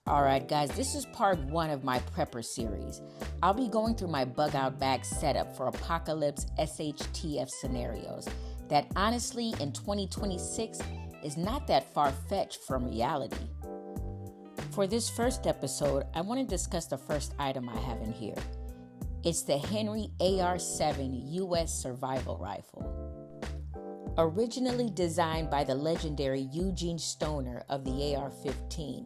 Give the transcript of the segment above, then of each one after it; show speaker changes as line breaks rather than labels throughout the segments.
Alright guys, this is part 1 of my prepper series. I'll be going through my bug out bag setup for apocalypse SHTF scenarios that honestly in 2026 is not that far-fetched from reality. For this first episode, I want to discuss the first item I have in here. It's the Henry AR-7 US Survival Rifle. Originally designed by the legendary Eugene Stoner of the AR-15,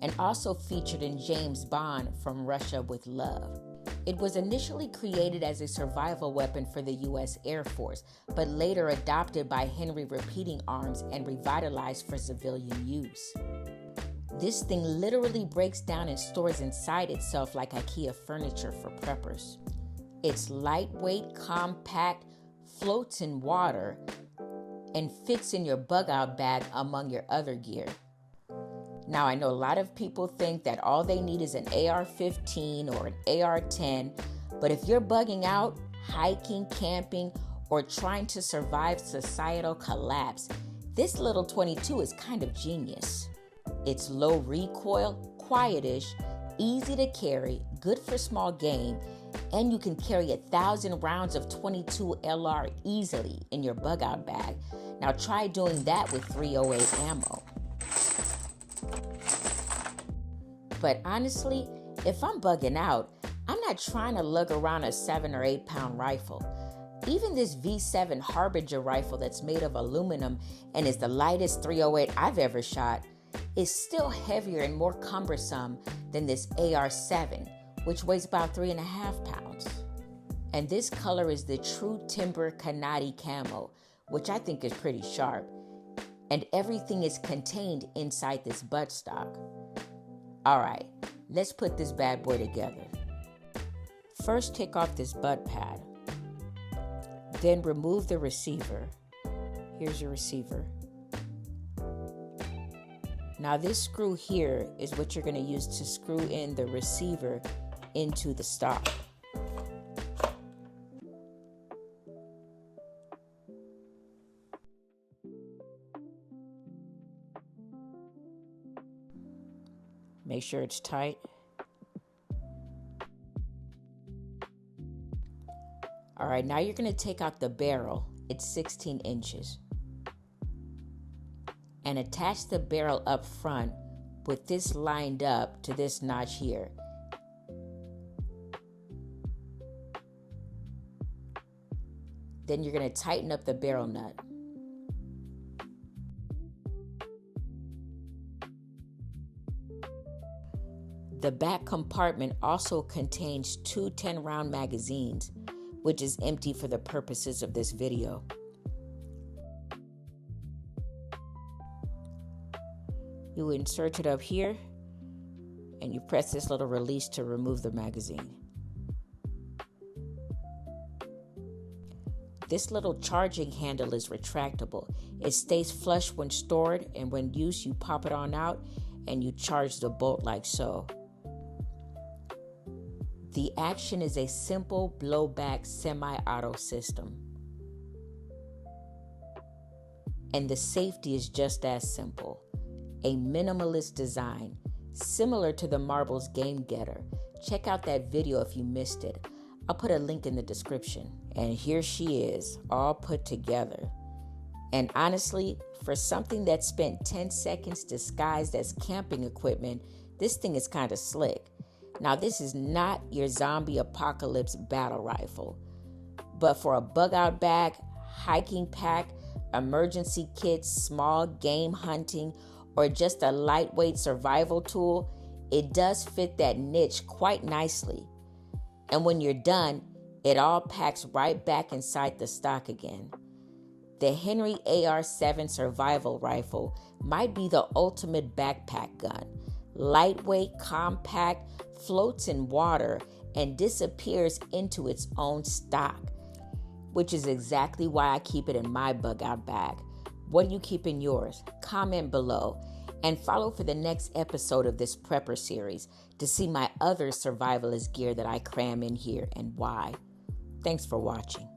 and also featured in James Bond From Russia with Love. It was initially created as a survival weapon for the U.S. Air Force, but later adopted by Henry Repeating Arms and revitalized for civilian use. This thing literally breaks down and stores inside itself like IKEA furniture for preppers. It's lightweight, compact, floats in water, and fits in your bug out bag among your other gear. Now, I know a lot of people think that all they need is an AR-15 or an AR-10, but if you're bugging out, hiking, camping, or trying to survive societal collapse, this little 22 is kind of genius. It's low recoil, quietish, easy to carry, good for small game, and you can carry 1,000 rounds of 22 LR easily in your bug out bag. Now try doing that with 308 ammo. But honestly, if I'm bugging out, I'm not trying to lug around a 7 or 8 pound rifle. Even this V7 Harbinger rifle that's made of aluminum and is the lightest 308 I've ever shot is still heavier and more cumbersome than this AR-7, which weighs about 3.5 pounds. And this color is the True Timber Kanati Camo, which I think is pretty sharp. And everything is contained inside this buttstock. Alright, let's put this bad boy together. First, take off this butt pad. Then remove the receiver. Here's your receiver. Now this screw here is what you're going to use to screw in the receiver into the stock. Make sure it's tight. All right, now you're gonna take out the barrel. It's 16 inches. And attach the barrel up front with this lined up to this notch here. Then you're gonna tighten up the barrel nut. The back compartment also contains 2 10-round magazines, which is empty for the purposes of this video. You insert it up here, and you press this little release to remove the magazine. This little charging handle is retractable. It stays flush when stored, and when used, you pop it on out, and you charge the bolt like so. The action is a simple blowback semi-auto system. And the safety is just as simple. A minimalist design, similar to the Marbles Game Getter. Check out that video if you missed it. I'll put a link in the description. And here she is, all put together. And honestly, for something that spent 10 seconds disguised as camping equipment, this thing is kind of slick. Now, this is not your zombie apocalypse battle rifle, but for a bug out bag, hiking pack, emergency kits, small game hunting, or just a lightweight survival tool, it does fit that niche quite nicely. And when you're done, it all packs right back inside the stock again. The Henry AR-7 Survival Rifle might be the ultimate backpack gun. Lightweight, compact, floats in water, and disappears into its own stock, which is exactly why I keep it in my bug out bag. What do you keep in yours? Comment below, and follow for the next episode of this prepper series to see my other survivalist gear that I cram in here and why. Thanks for watching.